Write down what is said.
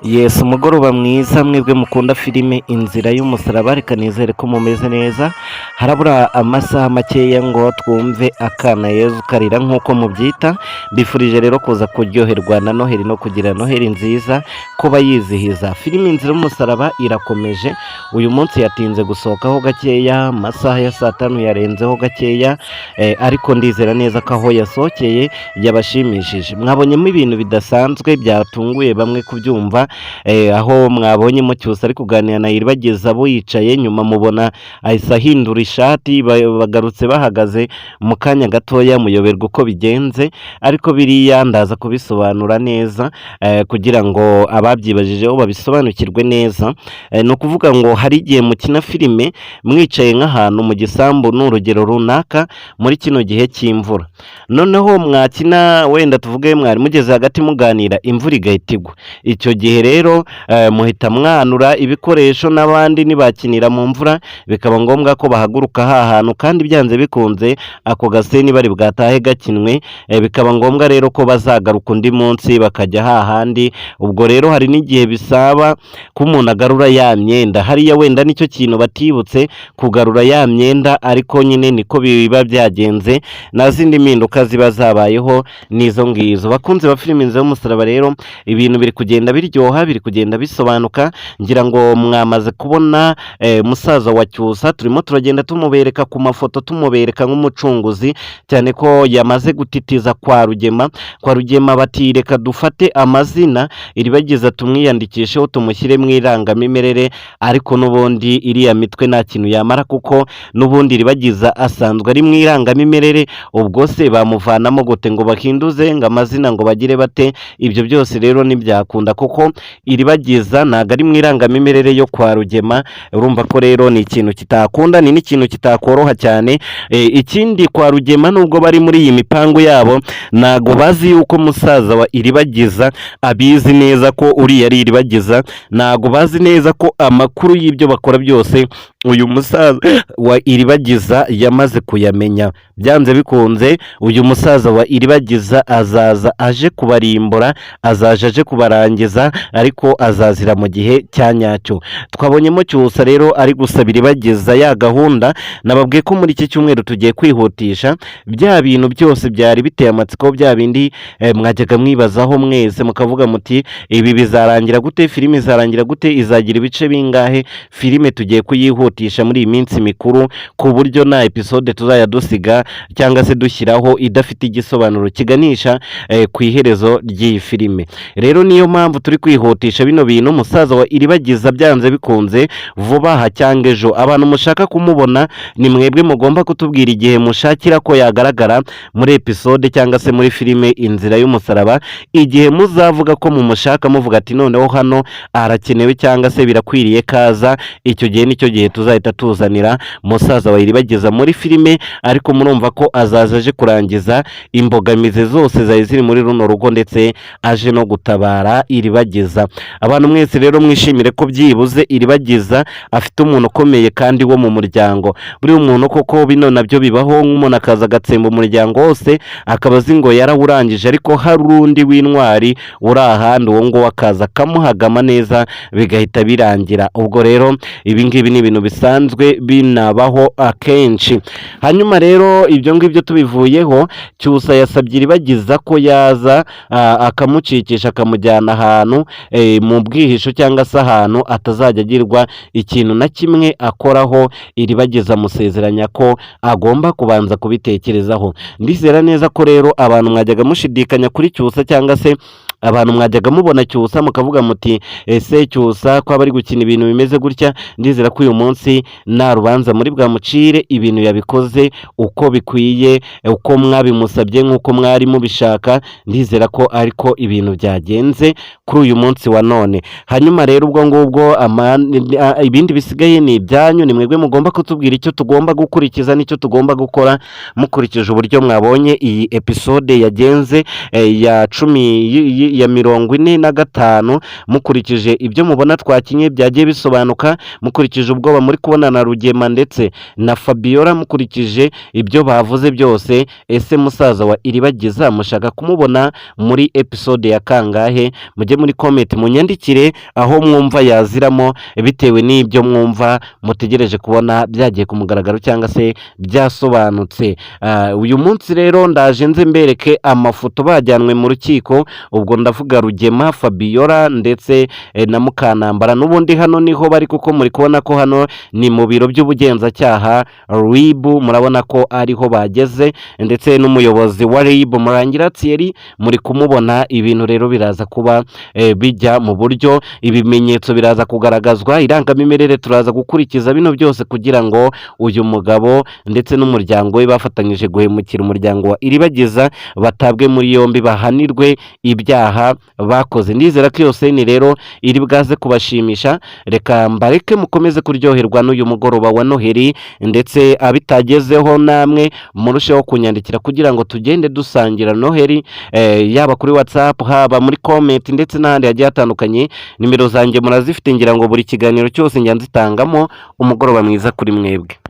Yes, umugoroba mwiza mwebwe mukunda filime Inzira y'umusaraba, reka nizere ko mumeze neza. Harabura amasaha makeya ngo twumve akana Yezu karira nk'uko mubyita. Mbifurije rero kuza kuryoherwa na Noheli no kugira Noheli nziza, kuba yizihiza. Filime Inzira y'umusaraba irakomeje. Uyu munsi yatinze gusohokaho gakeya, amasaha ya saa tanu yarenzeho gakeya, ariko ndizera neza ko aho yasohokeye yabashimishije. Mwabonyemo ibintu bidasanzwe byatunguye bamwe kubyumva, aho mwabonyemo Cyusa ari kuganira na Iribagiza abo yicaye, nyuma mubona ahise ahindura ishati, bagarutse bahagaze mu kanya gatoya muyoberwa uko bigenze, ariko biriya ndaza kubisobanura neza kugira ngo ababyibajijeho babisobanukirwe neza. Ni ukuvuga ngo hari igihe mukina filime mwicaye nk'ahantu mu gisambu, ni urugero runaka muri kino gihe cy'imvura, noneho mwakina wenda tuvuge mwari mugeze hagati muganira, imvura igahita igwa. Icyo gihe rero muhita mwanura ibikoresho, n'abandi nibakinira mu mvura bikaba ngombwa ko bahaguruka hantu, kandi byanze bikunze ako gaseni bari bwatahe gakinwe, bikaba ngombwa rero ko bazagaruka undi munsi bakajya hahandi. Ubwo rero hari n'igihe bisaba ko umuntu agarura ya myenda, hariya wenda nicyo kintu batibutse kugarura ya myenda, ariko nyine niko biba byagenze, nta zindi mpinduka ziba zabayeho n'izo ngizo. Bakunze ba filime Inzira y'umusaraba rero, ibintu biri kugenda biryoha, biri kugenda bisobanuka. Ngira ngo mwamaze kubona musaza wa Cyusa, turimo turagenda tumubereka ku mafoto, tumubereka nk'umucunguzi, cyane ko yamaze gutitiza kwa Rugema bati reka dufate amazina Iribagiza tumwiyandikisheho tumushyire mu irangamimerere, ariko n'ubundi iriya mitwe nta kintu yamara, kuko n'ubundi Iribagiza asanzwe ari mu irangamimerere. Ubwo se bamuvanamo gute ngo bahinduze ngo amazina ngo bagire bate? Ibyo byose rero ntibyakunda, kuko Iribagiza ntabwo ari mu irangamimerere yo kwa Rugema. Urumva ko rero ni ikintu kitakunda, ni n'ikintu kitakoroha cyane. Ikindi, kwa Rugema nubwo bari muri iyi mipango yabo, ntabwo bazi yuko musaza wa Iribagiza abizi neza ko uriya ari Iribagiza, ntabwo bazi neza ko amakuru y'ibyo bakora byose uyu musaza wa Iribagiza yamaze kuyamenya. Byanze bikunze uyu musaza wa Iribagiza azaza aje kubarimbura, azaje aje kubarangiza, ariko azazira mu gihe cya nyacyo. Twabonyemo Cyusa rero ari gusaba Iribagiza ya gahunda. Nababwiye ko muri iki cyumweru tugiye kwihutisha bya bintu byose byari biteye amatsiko, bya bindi mwajyaga mwibazaho mwese mukavuga muti ibi bizarangira gute, filime izarangira gute, izagira ibice bingahe. Filime tugiye kuyihutisha muri iyi minsi mikuru, ku buryo nta episode tuzajya dusiga cyangwa se dushyiraho idafite igisobanuro kiganisha ku iherezo ry'iyi filime. Rero niyo mpamvu turi kwihutisha bino bintu. Musaza wa Iribagiza byanze bikunze vuba aha cyangwa ejo, abantu mushaka kumubona ni mwebwe mugomba kutubwira igihe mushakira ko yagaragara muri episode cyangwa se muri filime Inzira y'umusaraba. Igihe muzavuga ko mumushaka, muvuga ati noneho hano arakenewe cyangwa se birakwiriye kaza, icyo gihe nicyo gihe tuzahita tuzanira musaza wa Iribagiza muri filime. Ariko murumva ko azaza aje kurangiza imbogamizi zose zari ziri muri runo rugo, ndetse aje no gutabara Iribagiza. Abantu mwese rero mwishimire ko byibuze Iribagiza afite umuntu ukomeye kandi wo mu muryango. Buri umuntu koko bino nabyo bibaho, nk'umuntu akaza agatsemba umuryango wose akaba azi ngo yarawurangije, ariko hari undi w'intwari uri ahandi, uwo ngo akaza akamuhagama neza bigahita birangira. Ubwo rero ibi ngibi ni ibintu bisanzwe binabaho akenshi. Hanyuma rero ibyo ngibyo tubivuyeho, Cyusa yasabye Iribagiza ko yaza akamucikisha akamujyana ahantu mu bwihisho, cyangwa se ahantu atazajya agirwa ikintu na kimwe akoraho. Iribagiza amusezeranya ko agomba kubanza kubitekerezaho. Ndizera neza ko rero abantu mwajyaga mushidikanya kuri Cyusa, cyangwa se abantu mwajyaga mubona Cyusa mukavuga muti ese Cyusa ko aba ari gukina ibintu bimeze gutya. Ndizera ko uyu munsi nta rubanza muri bwamucire, ibintu yabikoze uko bikwiye, uko mwabimusabye, nk'uko mwari mubishaka. Ndizera ko ariko ibintu byagenze kuri uyu munsi wa none. Hanyuma rero ubwo ngubwo ibindi bisigaye ni ibyanyu, ni mwebwe mugomba kutubwira icyo tugomba gukurikiza n'icyo tugomba gukora, mukurikije uburyo mwabonye iyi episode yagenze ya 10 ya 45 mukurikije ibyo mubona twakinye byagiye bisobanuka, mukurikije ubwoba muri kubona na Rugema ndetse na Fabiola, mukurikije ibyo bavuze byose, ese musaza wa Iribagiza mushaka kumubona muri episode ya kangahe? Mujye muri comment munyandikire aho mwumva yaziramo bitewe n'ibyo mwumva mutegereje kubona byagiye ku mugaragaro cyangwa se byasobanutse. Uyu munsi rero ndaje nze mbereke amafoto bajyanwe mu rukiko, ubwo ndavuga Rugema, Fabiola ndetse na Mukanambara. N'ubundi hano niho bari kuko muri kubona ko hano ni mu biro by'ubugenzacyaha RIB, murabona ko ariho bageze ndetse n'umuyobozi wa RIB Murangira Thierry muri kumubona. Ibintu rero biraza kuba bijya mu buryo, ibimenyetso biraza kugaragazwa, irangamimerere turaza gukurikiza bino byose kugira ngo uyu mugabo ndetse n'umuryango we bafatanyije guhemukira umuryango wa Iribagiza batabwe muri yombi, bahanirwe ibyaha bakoze. Ndizera ko iyo seni rero iri bwaze kubashimisha. Reka mbareke mukomeze kuryoherwa n'uyu mugoroba wa Noheli, ndetse abitagezeho namwe murusheho kunyandikira kugira ngo tugende dusangira Noheli, yaba kuri WhatsApp, haba muri comment ndetse n'ahandi hagiye hatandukanye. Nimero zanjye murazifite, ngira ngo buri kiganiro cyose njya nzitangamo. Umugoroba mwiza kuri mwebwe.